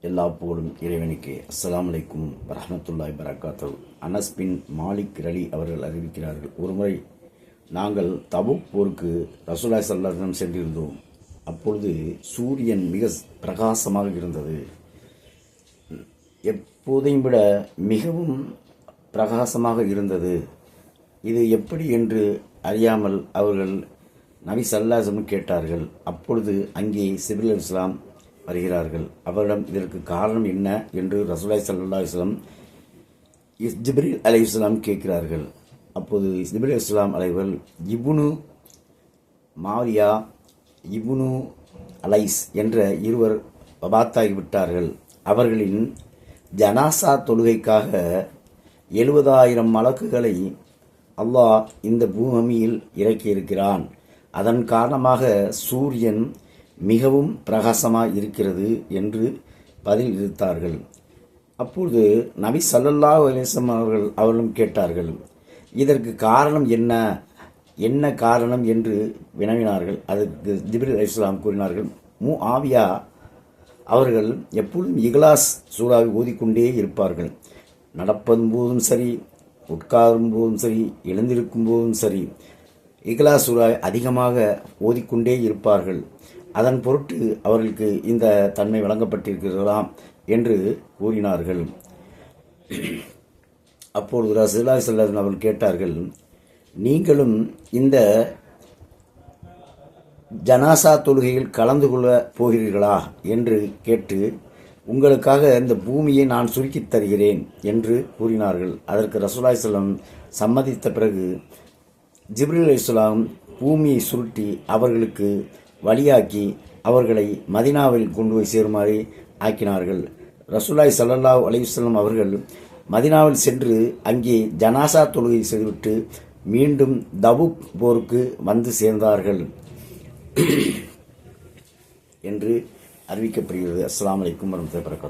எல்லா புகழும் இறைவனுக்கு. அஸ்ஸலாமு அலைக்கும் வரஹ்மத்துல்லாஹி வபரகாத்துஹு. அனஸ் பின் மாலிக் ரலி அவர்கள் அறிவிக்கிறார்கள், ஒருமுறை நாங்கள் தபுக் போருக்கு ரசூலுல்லாஹி ஸல்லல்லாஹு அலைஹி வஸல்லம் சென்றிருந்தோம். அப்பொழுது சூரியன் மிக பிரகாசமாக இருந்தது. எப்போதையும் விட மிகவும் பிரகாசமாக இருந்தது. இது எப்படி என்று அறியாமல் அவர்கள் நபி ஸல்லல்லாஹு அலைஹி வஸல்லம் கேட்டார்கள். அப்பொழுது அங்கே ஜிப்ரீல் அலைஹிஸ்ஸலாம் வருகிறார்கள். அவரிடம் இதற்கு காரணம் என்ன என்று ரசூலுல்லாஹி ஸல்லல்லாஹு அலைஹி வஸல்லம் ஜிப்ரீல் அலைஹிஸ்ஸலாம் கேட்கிறார்கள். அப்போது ஜிப்ரீல் அலைஹிஸ்ஸலாம் அவர்கள் இப்னு மாரியா இப்னு அலைஸ் என்ற இருவர் வபாத்தாகிவிட்டார்கள். அவர்களின் ஜனாசா தொழுகைக்காக 70,000 மலக்குகளை அல்லாஹ் இந்த பூமியில் இறக்கியிருக்கிறான். அதன் காரணமாக சூரியன் மிகவும் பிரகாசமாக இருக்கிறது என்று பதில் அளித்தார்கள். அப்பொழுது நபி ஸல்லல்லாஹு அலைஹி வஸல்லம் அவர்களும் கேட்டார்கள், இதற்கு காரணம் என்ன காரணம் என்று வினவினார்கள். அதற்கு ஜிப்ரீல் அலைஹிஸ்ஸலாம் கூறினார்கள், முஆவியா அவர்கள் எப்பொழுதும் இக்லாஸ் சூறாவை ஓதிக்கொண்டே இருப்பார்கள். நடப்பதும் போதும் சரி, உட்காரும் போதும் சரி, எழுந்திருக்கும் போதும் சரி, இக்லாஸ் சூறாவை அதிகமாக ஓதிக்கொண்டே இருப்பார்கள். அதன் பொருட்டு அவர்களுக்கு இந்த தன்மை வழங்கப்பட்டிருக்கிறதாம் என்று கூறினார்கள். அப்பொழுது ரசூலுல்லாஹி ஸல்லல்லாஹு அலைஹி வஸல்லம் அவர்கள் கேட்டார்கள், நீங்களும் இந்த ஜனாசா தொழுகையில் கலந்து கொள்ள போகிறீர்களா என்று கேட்டு, உங்களுக்காக இந்த பூமியை நான் சுருக்கித் தருகிறேன் என்று கூறினார்கள். அதற்கு ரசூலுல்லாஹி ஸல்லல்லாஹு அலைஹி வஸல்லம் சம்மதித்த பிறகு ஜிப்ரீல் அலைஹிஸ்ஸலாம் பூமியை சுருட்டி அவர்களுக்கு வழியாக்கி அவர்களை மதீனாவில் கொண்டு போய் சேருமாறு ஆக்கினார்கள். ரசூலுல்லாஹி ஸல்லல்லாஹு அலைஹி வஸல்லம் அவர்கள் மதீனாவில் சென்று அங்கே ஜனாசா தொழுகை செய்துவிட்டு மீண்டும் தபுக் போருக்கு வந்து சேர்ந்தார்கள் என்று அறிவிக்கப்படுகிறது. அஸ்ஸலாமு அலைக்கும் வரஹ்மத்துல்லாஹி வபரகாத்துஹு.